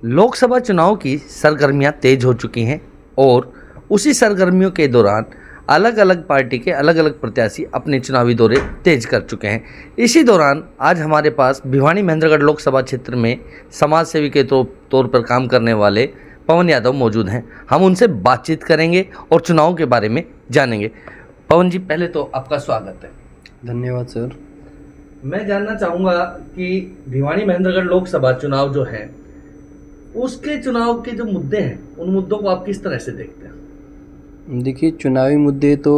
लोकसभा चुनाव की सरगर्मियां तेज हो चुकी हैं और उसी सरगर्मियों के दौरान अलग अलग पार्टी के अलग अलग प्रत्याशी अपने चुनावी दौरे तेज कर चुके हैं। इसी दौरान आज हमारे पास भिवानी महेंद्रगढ़ लोकसभा क्षेत्र में समाज सेवी के तौर पर काम करने वाले पवन यादव मौजूद हैं। हम उनसे बातचीत करेंगे और चुनाव के बारे में जानेंगे। पवन जी, पहले तो आपका स्वागत है। धन्यवाद सर। मैं जानना चाहूँगा कि भिवानी महेंद्रगढ़ लोकसभा चुनाव जो है उसके चुनाव के जो मुद्दे हैं उन मुद्दों को आप किस तरह से देखते हैं? देखिए, चुनावी मुद्दे तो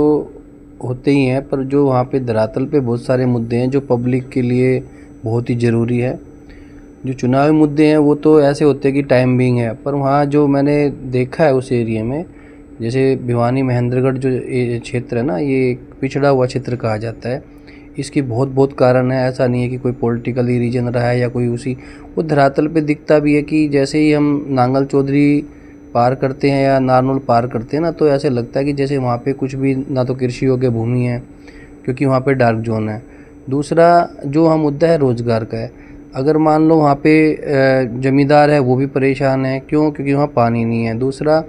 होते ही हैं, पर जो वहाँ पे धरातल पे बहुत सारे मुद्दे हैं जो पब्लिक के लिए बहुत ही ज़रूरी है। जो चुनावी मुद्दे हैं वो तो ऐसे होते हैं कि टाइम बिंग है, पर वहाँ जो मैंने देखा है उस एरिया में, जैसे भिवानी महेंद्रगढ़ जो क्षेत्र है ना, ये पिछड़ा हुआ क्षेत्र कहा जाता है। इसकी बहुत कारण है, ऐसा नहीं है कि कोई पॉलिटिकली रीजन रहा है या कोई उसी वो धरातल पे दिखता भी है कि जैसे ही हम नांगल चौधरी पार करते हैं या नारनौल पार करते हैं ना, तो ऐसे लगता है कि जैसे वहाँ पे कुछ भी ना तो कृषि योग्य भूमि है, क्योंकि वहाँ पे डार्क जोन है। दूसरा जो हम मुद्दा है रोज़गार का है। अगर मान लो वहाँ पे ज़मींदार है वो भी परेशान है, क्यों? क्योंकि वहाँ पानी नहीं है। दूसरा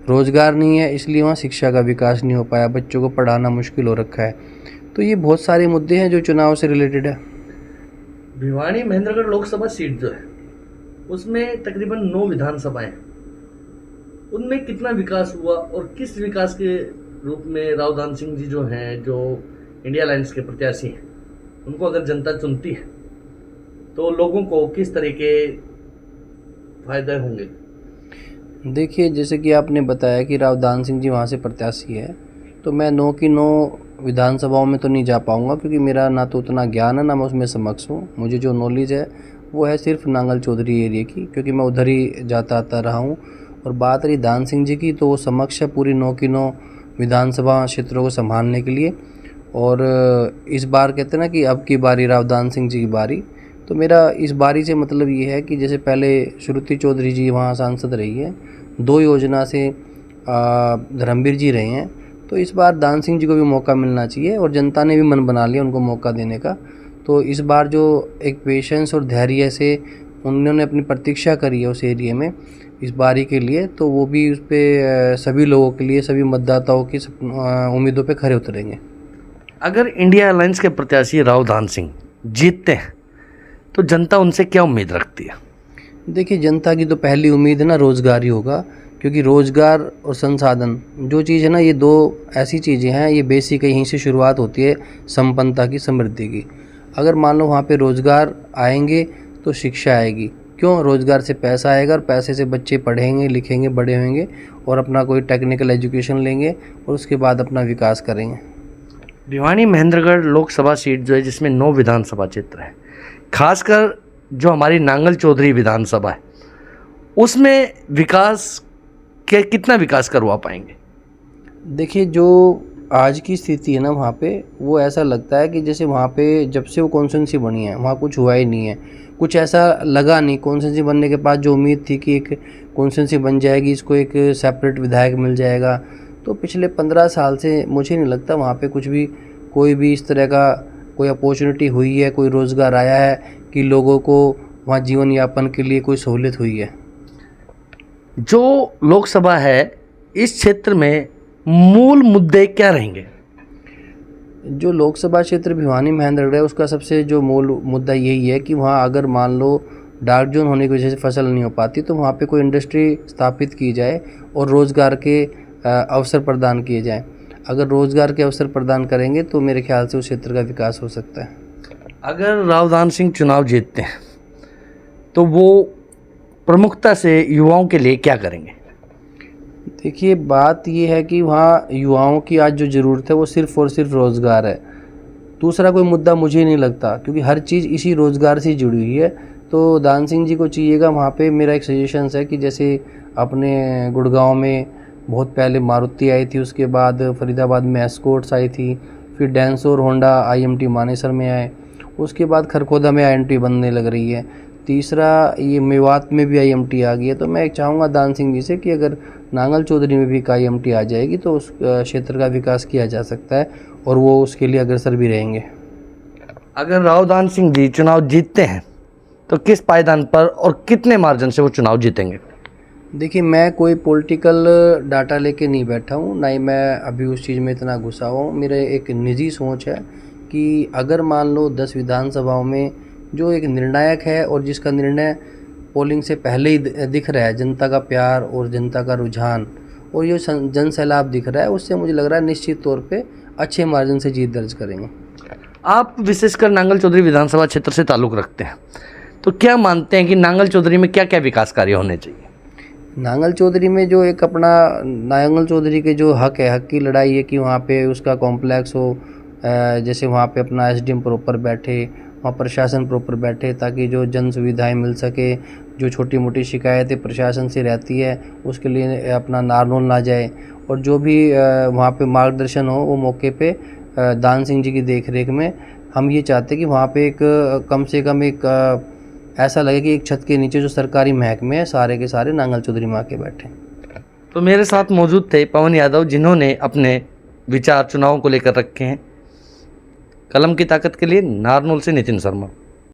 रोज़गार नहीं है, इसलिए वहाँ शिक्षा का विकास नहीं हो पाया, बच्चों को पढ़ाना मुश्किल हो रखा है। तो ये बहुत सारे मुद्दे हैं जो चुनाव से रिलेटेड है। भिवानी महेंद्रगढ़ लोकसभा सीट जो है उसमें तकरीबन 9 विधानसभाएं, उनमें कितना विकास हुआ और किस विकास के रूप में रावदान सिंह जी जो हैं, जो इंडिया अलायंस के प्रत्याशी हैं, उनको अगर जनता चुनती है तो लोगों को किस तरह के फायदे होंगे? देखिए, जैसे कि आपने बताया कि रावदान सिंह जी वहाँ से प्रत्याशी है, तो मैं 9 की 9 विधानसभाओं में तो नहीं जा पाऊँगा, क्योंकि मेरा ना तो उतना ज्ञान है ना मैं उसमें समक्ष हूँ। मुझे जो नॉलेज है वो है सिर्फ नांगल चौधरी एरिया की, क्योंकि मैं उधर ही जाता आता रहा हूँ। और बात रही दान सिंह जी की, तो वो समक्ष है पूरी 9 की 9 विधानसभा क्षेत्रों को संभालने के लिए। और इस बार कहते हैं ना कि अब की बारी रावदान सिंह जी की बारी, तो मेरा इस बारी से मतलब ये है कि जैसे पहले श्रुति चौधरी जी वहाँ सांसद रही है, 2 योजना से धर्मवीर जी रहे हैं, तो इस बार दान सिंह जी को भी मौका मिलना चाहिए और जनता ने भी मन बना लिया उनको मौका देने का। तो इस बार जो एक पेशेंस और धैर्य से उन्होंने अपनी प्रतीक्षा करी है उस एरिया में इस बारी के लिए, तो वो भी उस पर सभी लोगों के लिए, सभी मतदाताओं की उम्मीदों पे खरे उतरेंगे। अगर इंडिया अलायंस के प्रत्याशी रावदान सिंह जीतते हैं तो जनता उनसे क्या उम्मीद रखती है? देखिए, जनता की तो पहली उम्मीद है ना रोज़गार ही होगा, क्योंकि रोज़गार और संसाधन जो चीज़ है ना, ये 2 ऐसी चीज़ें हैं, ये बेसिक यहीं से शुरुआत होती है संपन्नता की, समृद्धि की। अगर मान लो वहाँ पे रोज़गार आएंगे तो शिक्षा आएगी। क्यों? रोज़गार से पैसा आएगा और पैसे से बच्चे पढ़ेंगे, लिखेंगे, बड़े होंगे और अपना कोई टेक्निकल एजुकेशन लेंगे और उसके बाद अपना विकास करेंगे। भिवानी महेंद्रगढ़ लोकसभा सीट जो है, जिसमें 9 विधानसभा क्षेत्र है, खासकर जो हमारी नांगल चौधरी विधानसभा है, उसमें विकास कितना विकास करवा पाएंगे? देखिए, जो आज की स्थिति है ना वहाँ पे, वो ऐसा लगता है कि जैसे वहाँ पे जब से वो कॉन्स्टिट्यूंसी बनी है वहाँ कुछ हुआ ही नहीं है, कुछ ऐसा लगा नहीं। कॉन्स्टिट्यूंसी बनने के बाद जो उम्मीद थी कि एक कॉन्स्टिट्यूंसी बन जाएगी, इसको एक सेपरेट विधायक मिल जाएगा, तो पिछले 15 साल से मुझे नहीं लगता वहाँ पे कुछ भी कोई भी इस तरह का कोई अपॉर्चुनिटी हुई है, कोई रोज़गार आया है कि लोगों को वहाँ जीवन यापन के लिए कोई सहूलियत हुई है। जो लोकसभा है, इस क्षेत्र में मूल मुद्दे क्या रहेंगे? जो लोकसभा क्षेत्र भिवानी महेंद्रगढ़ है, उसका सबसे जो मूल मुद्दा यही है कि वहाँ अगर मान लो डार्क जोन होने की वजह से फसल नहीं हो पाती, तो वहाँ पे कोई इंडस्ट्री स्थापित की जाए और रोज़गार के अवसर प्रदान किए जाएं। अगर रोज़गार के अवसर प्रदान करेंगे तो मेरे ख्याल से उस क्षेत्र का विकास हो सकता है। अगर रावदान सिंह चुनाव जीतते हैं तो वो प्रमुखता से युवाओं के लिए क्या करेंगे? देखिए, बात ये है कि वहाँ युवाओं की आज जो ज़रूरत है वो सिर्फ़ और सिर्फ रोज़गार है। दूसरा कोई मुद्दा मुझे नहीं लगता, क्योंकि हर चीज़ इसी रोज़गार से जुड़ी हुई है। तो दान सिंह जी को चाहिएगा वहाँ पे, मेरा एक सजेशंस है कि जैसे अपने गुड़गांव में बहुत पहले मारुति आई थी, उसके बाद फरीदाबाद में एस्कॉर्ट्स आई थी, फिर डेंसोर होंडा IMT मानेसर में आए, उसके बाद खरखोदा में IMT बनने लग रही है, तीसरा ये मेवात में भी IMT आ गई है। तो मैं चाहूँगा दान सिंह जी से कि अगर नांगल चौधरी में भी एक IMT आ जाएगी तो उस क्षेत्र का विकास किया जा सकता है और वो उसके लिए अग्रसर भी रहेंगे। अगर रावदान सिंह जी चुनाव जीतते हैं तो किस पायदान पर और कितने मार्जिन से वो चुनाव जीतेंगे? देखिए, मैं कोई पॉलिटिकल डाटा लेके नहीं बैठा हूँ, ना ही मैं अभी उस चीज़ में इतना घुसा हुआ हूँ। मेरे एक निजी सोच है कि अगर मान लो 10 विधानसभाओं में जो एक निर्णायक है और जिसका निर्णय पोलिंग से पहले ही दिख रहा है, जनता का प्यार और जनता का रुझान और ये जन सैलाब दिख रहा है, उससे मुझे लग रहा है निश्चित तौर पे अच्छे मार्जिन से जीत दर्ज करेंगे। आप विशेषकर नांगल चौधरी विधानसभा क्षेत्र से ताल्लुक़ रखते हैं, तो क्या मानते हैं कि नांगल चौधरी में क्या क्या विकास कार्य होने चाहिए? नांगल चौधरी में जो एक अपना नांगल चौधरी के जो हक है, हक की लड़ाई है कि वहाँ पे उसका कॉम्प्लेक्स हो, जैसे वहाँ पे अपना एसडीएम प्रॉपर बैठे, वहाँ प्रशासन प्रॉपर बैठे, ताकि जो जन सुविधाएं मिल सके, जो छोटी मोटी शिकायतें प्रशासन से रहती है उसके लिए अपना नारनौल ना जाए, और जो भी वहाँ पे मार्गदर्शन हो वो मौके पे दान सिंह जी की देखरेख में। हम ये चाहते कि वहाँ पे एक कम से कम एक ऐसा लगे कि एक छत के नीचे जो सरकारी महकमे है सारे के सारे नांगल चौधरी में आके बैठे। तो मेरे साथ मौजूद थे पवन यादव, जिन्होंने अपने विचार चुनावों को लेकर रखे हैं। कलम की ताकत के लिए नारनौल से नितिन शर्मा।